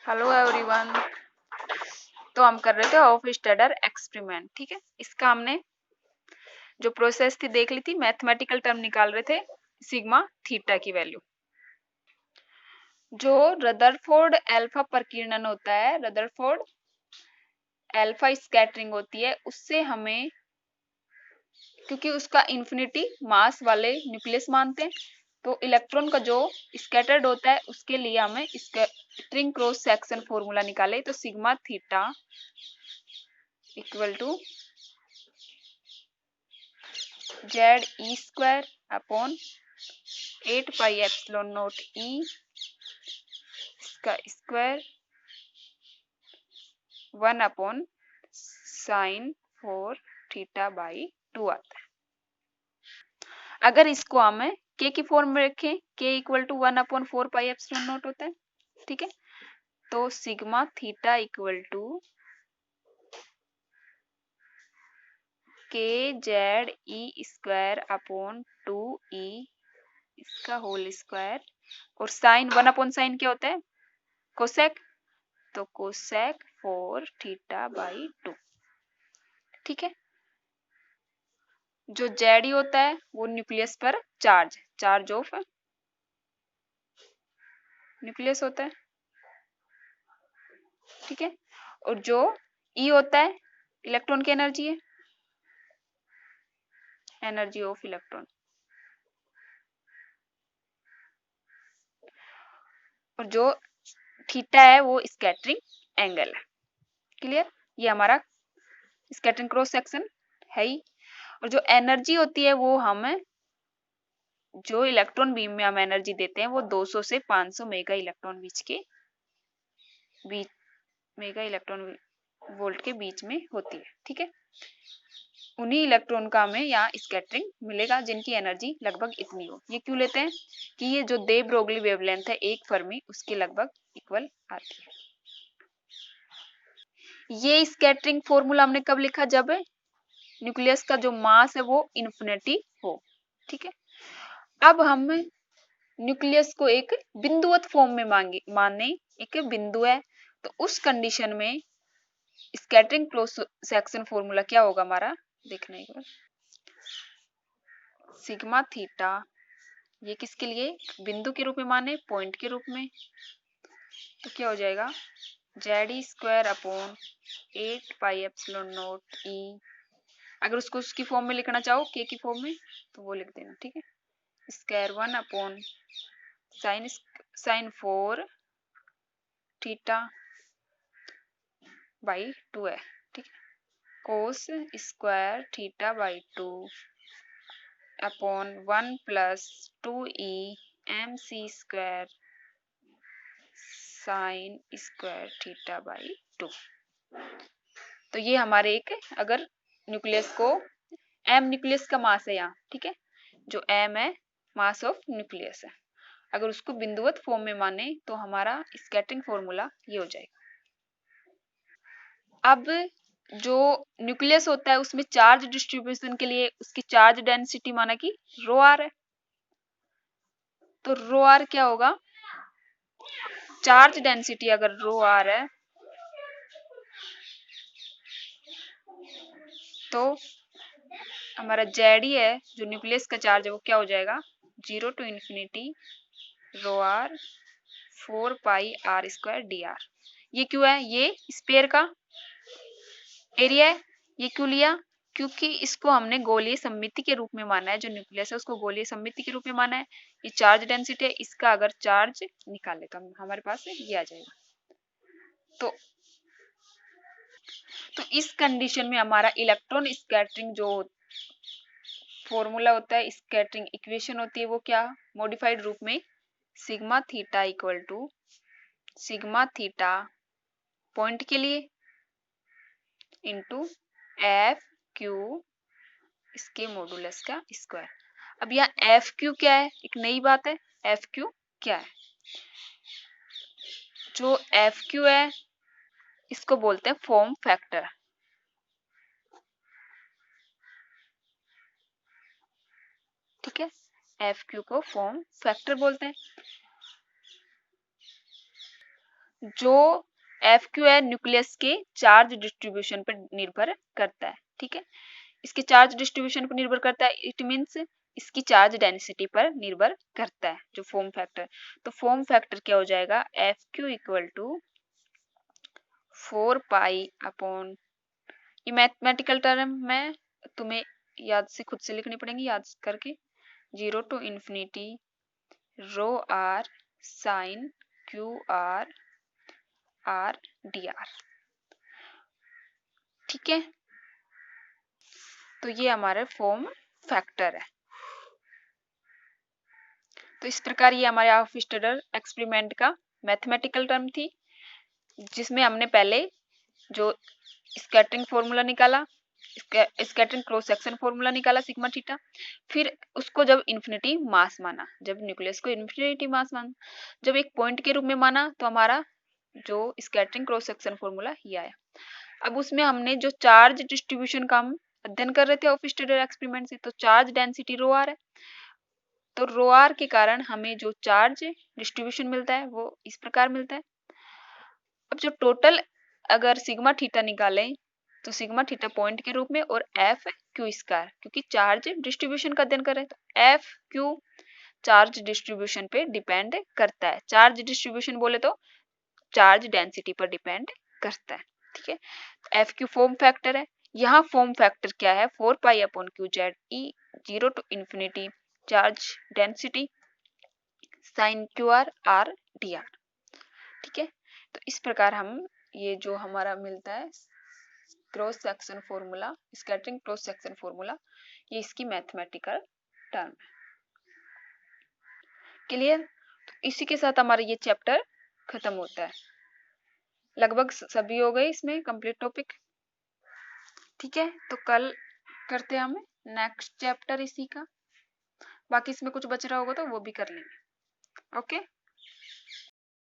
Hello everyone. तो हम कर रहे थे ऑफ स्टडर एक्सपेरिमेंट। ठीक है, इसका हमने जो प्रोसेस थी देख ली थी, मैथमेटिकल टर्म निकाल रहे थे सिग्मा थीटा की वैल्यू। जो रदरफोर्ड अल्फा प्रकीर्णन होता है, रदरफोर्ड अल्फा स्कैटरिंग होती है, उससे हमें, क्योंकि उसका इन्फिनिटी मास वाले न्यूक्लियस मानते हैं, तो इलेक्ट्रॉन का जो स्कैटर्ड होता है उसके लिए हमें स्कैटरिंग क्रॉस सेक्शन फॉर्मूला निकाले। तो sigma theta equal to Z E square upon 8 pi epsilon naught E इसका square 1 upon sine 4 theta by 2 आता है। अगर इसको हमें के की फॉर्म में रखें, K equal to 1 upon 4 pi epsilon naught होता है। ठीक है, तो sigma theta equal to K Z E square upon 2 E इसका होल स्क्वायर, और साइन 1 अपॉन साइन क्या होता है, कोसेक, तो कोसेक 4 थीटा बाई 2। ठीक है, जो जेड होता है वो न्यूक्लियस पर चार्ज चार्ज ऑफ न्यूक्लियस होता है। ठीक है, और जो ई होता है इलेक्ट्रॉन की एनर्जी है, एनर्जी ऑफ इलेक्ट्रॉन। और जो थीटा है वो स्कैटरिंग एंगल है। क्लियर, ये हमारा स्कैटरिंग क्रॉस सेक्शन है ही। और जो एनर्जी होती है वो हमें, जो इलेक्ट्रॉन बीम में हम एनर्जी देते हैं वो 200 से 500 मेगा इलेक्ट्रॉन बीच मेगा इलेक्ट्रॉन वोल्ट के बीच में होती है। ठीक है, उन्हीं इलेक्ट्रॉन का हमें यहाँ स्कैटरिंग मिलेगा जिनकी एनर्जी लगभग इतनी हो। ये क्यों लेते हैं कि ये जो दे ब्रोगली वेवलेंथ है एक फर्मी उसके लगभग इक्वल आती है। ये स्कैटरिंग फॉर्मूला हमने कब लिखा, जब न्यूक्लियस का जो मास है वो इन्फिनिटी हो। ठीक है, अब हम न्यूक्लियस को एक बिंदुवत फॉर्म में माने एक बिंदु है, तो उस कंडीशन में स्कैटरिंग क्रॉस सेक्शन फॉर्मूला क्या होगा हमारा, देखना एक बार। सिग्मा थीटा, ये किसके लिए, बिंदु के रूप में माने, पॉइंट के रूप में, तो क्या हो जाएगा Z E square upon 8 pi epsilon naught E. अगर उसको उसकी फॉर्म में लिखना चाहो के की फॉर्म में तो वो लिख देना। ठीक है, square 1 upon sine 4 theta by 2 है। ठीक है, cos square theta by 2 upon 1 plus 2 E M C square sine square theta by 2। तो ये हमारे एक, अगर न्यूक्लियस को, एम न्यूक्लियस का मास है यहाँ। ठीक है, जो एम है मास ऑफ न्यूक्लियस है, अगर उसको बिंदुवत फॉर्म में माने तो हमारा स्कैटरिंग फॉर्मूला ये हो जाएगा। अब जो न्यूक्लियस होता है उसमें चार्ज डिस्ट्रीब्यूशन के लिए उसकी चार्ज डेंसिटी माना कि रो आर है, तो रो आर क्या होगा, चार्ज डेंसिटी अगर रो आर है तो हमारा जेड ही है, जो न्यूक्लियस का चार्ज है वो क्या हो जाएगा, 0 to infinity rho R 4 pi R square D R. ये क्यों है, ये स्पेयर का एरिया है। ये क्यों लिया, क्योंकि इसको हमने गोलीय सममिति के रूप में माना है, जो न्यूक्लियस है उसको गोलीय सममिति के रूप में माना है। ये चार्ज डेंसिटी है, इसका अगर चार्ज निकाले तो हमारे पास ये आ जाएगा। तो इस कंडीशन में हमारा इलेक्ट्रॉन स्कैटरिंग जो फॉर्मूला होता है, स्कैटरिंग इक्वेशन होती है, वो क्या मॉडिफाइड रूप में sigma theta equal to sigma theta point के लिए इंटू एफ क्यू इसके मॉडुलस का स्क्वायर। अब यहाँ एफ क्यू क्या है, एक नई बात है। एफ क्यू क्या है, जो एफ क्यू है इसको बोलते हैं फॉर्म फैक्टर। ठीक है, एफ क्यू को फॉर्म फैक्टर बोलते हैं। जो एफ क्यू है न्यूक्लियस के चार्ज डिस्ट्रीब्यूशन पर निर्भर करता है। ठीक है, इसके चार्ज डिस्ट्रीब्यूशन पर निर्भर करता है, इट मीन्स इसकी चार्ज डेंसिटी पर निर्भर करता है जो फॉर्म फैक्टर। तो फॉर्म फैक्टर क्या हो जाएगा, F Q equal to 4 pi upon, ये मैथमेटिकल टर्म में तुम्हें याद से खुद से लिखनी पड़ेंगी, याद करके, 0 to infinity rho r sine q r r d r. ठीक है, तो ये हमारे फॉर्म फैक्टर है। तो इस प्रकार ये हमारे हॉफस्टाडर एक्सपेरिमेंट का मैथमेटिकल टर्म थी, जिसमें हमने पहले जो स्कैटरिंग फॉर्मूला निकाला, स्कैटरिंग क्रॉस सेक्शन फॉर्मूला निकाला सिग्मा थीटा, फिर उसको जब इन्फिनिटी मास माना, जब न्यूक्लियस को इन्फिनिटी मास माना, जब एक पॉइंट के रूप में माना, तो हमारा जो स्कैटरिंग क्रॉस सेक्शन फॉर्मूला ये आया। अब उसमें हमने जो चार्ज डिस्ट्रीब्यूशन का हम अध्ययन कर रहे थे हॉफस्टाडर एक्सपेरिमेंट से, तो चार्ज डेंसिटी रो आर है, तो रो आर के कारण हमें जो चार्ज डिस्ट्रीब्यूशन मिलता है वो इस प्रकार मिलता है। अब जो टोटल अगर सिग्मा थीटा निकालें, तो सिग्मा थीटा पॉइंट के रूप में और एफ क्यू स्क्वायर, क्योंकि चार्ज डिस्ट्रीब्यूशन का अध्ययन कर रहे हैं, तो एफ क्यू चार्ज डिस्ट्रीब्यूशन पे डिपेंड करता है। चार्ज डिस्ट्रीब्यूशन बोले तो चार्ज डेंसिटी पर डिपेंड करता है। ठीक है, एफ क्यू फॉर्म फैक्टर है, यहाँ फॉर्म फैक्टर क्या है, 4 pi upon q Z e 0 to infinity charge density sine q r r d r. ठीक है, तो इस प्रकार हम ये जो हमारा मिलता है cross section formula, scattering cross section formula, ये इसकी मैथमेटिकल टर्म है। क्लियर? तो इसी के साथ हमारा ये चैप्टर खत्म होता है। लगभग सभी हो गए इसमें कंप्लीट टॉपिक। ठीक है, तो कल करते हैं हम नेक्स्ट चैप्टर इसी का, बाकी इसमें कुछ बच रहा होगा तो वो भी कर लेंगे। ओके।